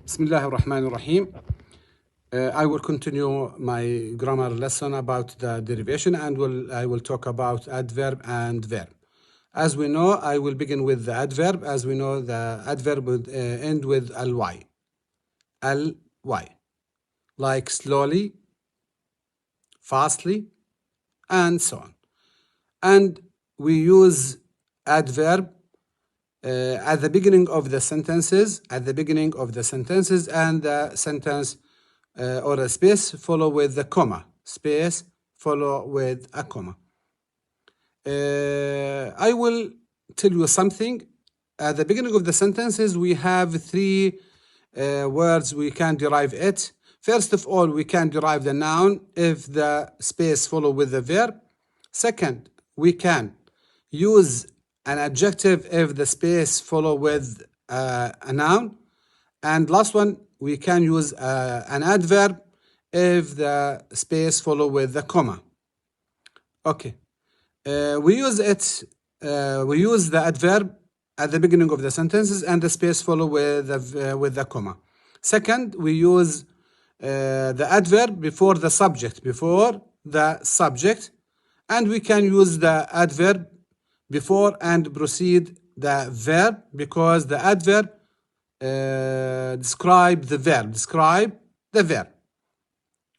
Bismillah ar-Rahman ar-Rahim. I will continue my grammar lesson about the derivation, and I will talk about adverb and verb. As we know, I will begin with the adverb. As we know, the adverb would end with ly. Ly. Like slowly, fastly, and so on. And we use adverb at the beginning of the sentences, and the sentence or a space follow with a comma. Space follow with a comma. I will tell you something. At the beginning of the sentences, we have three words we can derive it. First of all, we can derive the noun if the space follow with the verb. Second, we can use an adjective if the space follow with a noun. And last one, we can use an adverb if the space follow with a comma. Okay. We use the adverb at the beginning of the sentences and the space follow with the comma. Second, we use the adverb before the subject, and we can use the adverb before and precede the verb, because the adverb describe the verb.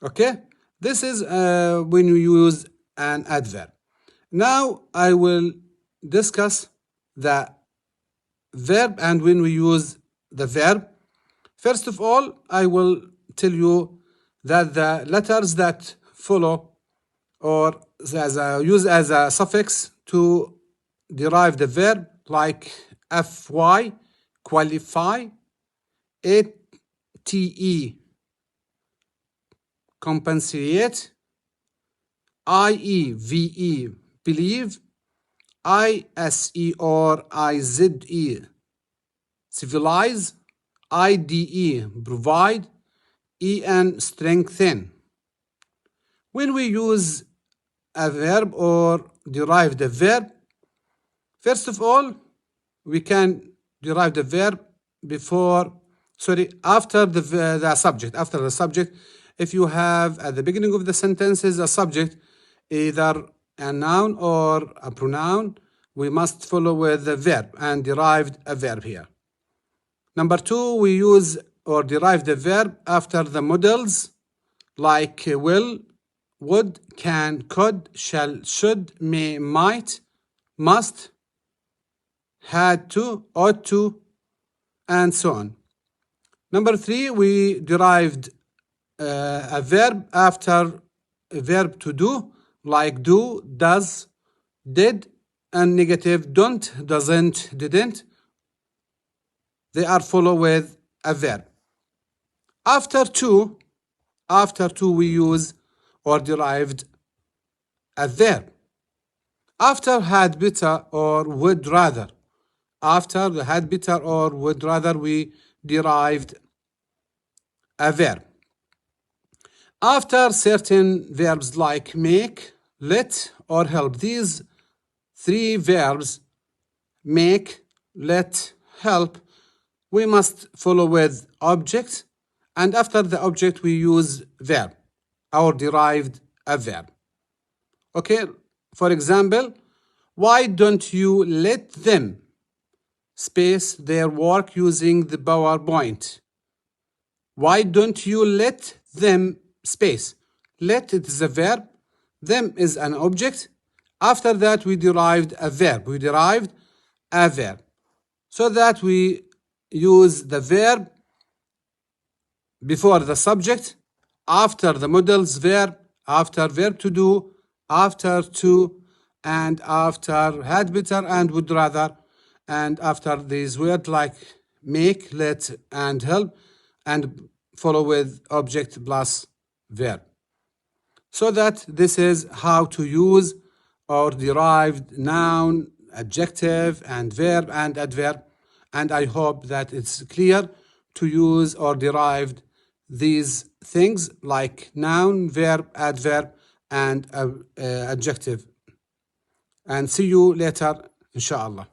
Okay, this is when you use an adverb. Now I will discuss the verb and when we use the verb. First of all, I will tell you that the letters that follow or use as a suffix to derive the verb, like fy, qualify, ate, compensate, ieve, believe, ise or ize, civilize, ide, provide, en, strengthen. When we use a verb or derive the verb, first of all, we can derive the verb after the subject. If you have at the beginning of the sentences a subject, either a noun or a pronoun, we must follow with the verb and derive a verb here. Number two, we use or derive the verb after the modals, like will, would, can, could, shall, should, may, might, must, had to, ought to, and so on. Number three, we derived a verb after a verb to do, like do, does, did, and negative don't, doesn't, didn't. They are follow with a verb. After two, we use or derived a verb. After had better or would rather. After the had better or would rather, we derived a verb. After certain verbs like make, let, or help, these three verbs, make, let, help, we must follow with object, and after the object we use verb or derived a verb. Okay, for example, why don't you let them space their work using the PowerPoint? Why don't you let them space? Let, it is a verb, them is an object. After that we derived a verb. So that we use the verb before the subject, after the modals verb, after verb to do, after to, and after had better and would rather, and after these words like make, let, and help, and follow with object plus verb. So that this is how to use or derive noun, adjective, and verb and adverb. And I hope that it's clear to use or derive these things like noun, verb, adverb, and adjective. And see you later, inshallah.